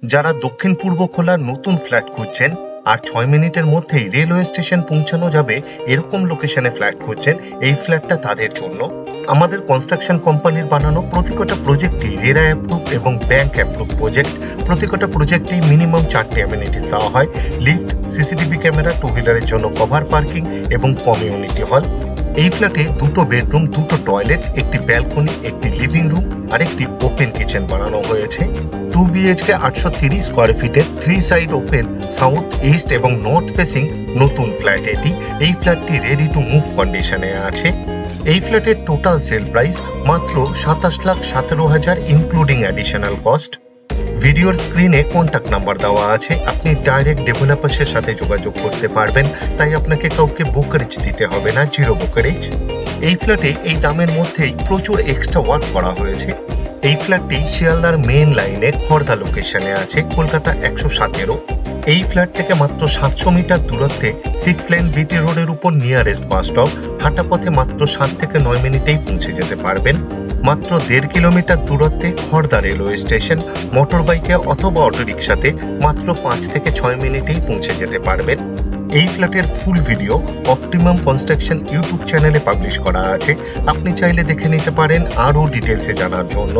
যারা দক্ষিণ পূর্ব খোলার নতুন ফ্ল্যাট খুঁজছেন আর 6 মিনিটের মধ্যেই রেলওয়ে স্টেশন পৌঁছানো যাবে এরকম লোকেশনে ফ্ল্যাট খুঁজছেন, এই ফ্ল্যাটটা তাদের জন্য। আমাদের কনস্ট্রাকশন কোম্পানির বানানো প্রতিটা প্রজেক্টই রেরা অ্যাপ্রুভ এবং ব্যাংক অ্যাপ্রুভ প্রজেক্ট। প্রতিটা প্রজেক্টেই মিনিমাম 4টে অ্যামেনিটিস দেওয়া হয়: লিফট, সিসিটিভি ক্যামেরা, টু হুইলারের জন্য কভার পার্কিং এবং কমিউনিটি হল। এই ফ্ল্যাটে 2টো বেডরুম, 2টো টয়লেট, একটি ব্যালকনি, একটি লিভিং রুম আর একটি ওপেন কিচেন বানানো হয়েছে। 2 BHK 830 স্কোয়ার ফিটের 3 সাইড ওপেন সাউথ, ইস্ট এবং নর্থ ফেসিং নতুন ফ্ল্যাট এটি। এই ফ্ল্যাটটি রেডি টু মুভ কন্ডিশনে আছে। এই ফ্ল্যাটের টোটাল সেল প্রাইস মাত্র 27,17,000 ইনক্লুডিং অ্যাডিশনাল কস্ট। ভিডিওর স্ক্রিনে কন্ট্যাক্ট নাম্বার দেওয়া আছে, আপনি ডাইরেক্ট ডেভেলপার্সের সাথে যোগাযোগ করতে পারবেন, তাই আপনাকে কাউকে ব্রোকারেজ দিতে হবে না, জিরো ব্রোকারেজ। এই ফ্ল্যাটে এই দামের মধ্যেই প্রচুর এক্সট্রা ওয়ার্ক করা হয়েছে। এই ফ্ল্যাটটি শিয়ালদার মেইন লাইনে খড়দা লোকেশনে আছে, কলকাতা 117। এই ফ্ল্যাট থেকে মাত্র 700 মিটার দূরত্বে 6 লেন বিটি রোডের উপর নিয়ারেস্ট বাস স্টপ। হাঁটা পথে মাত্র 7 থেকে 9 মিনিটেই পৌঁছে যেতে পারবেন। মাত্র 1.5 কিলোমিটার দূরত্বে খড়দা রেলওয়ে স্টেশন। মোটর বাইকে অথবা অটোরিকশাতে মাত্র 5 থেকে 6 মিনিটেই পৌঁছে যেতে পারবেন। এই ফ্ল্যাটের full video optimum construction YouTube চ্যানেলে পাবলিশ করা আছে, আপনি চাইলে দেখে নিতে পারেন আরও ডিটেলসে জানার জন্য।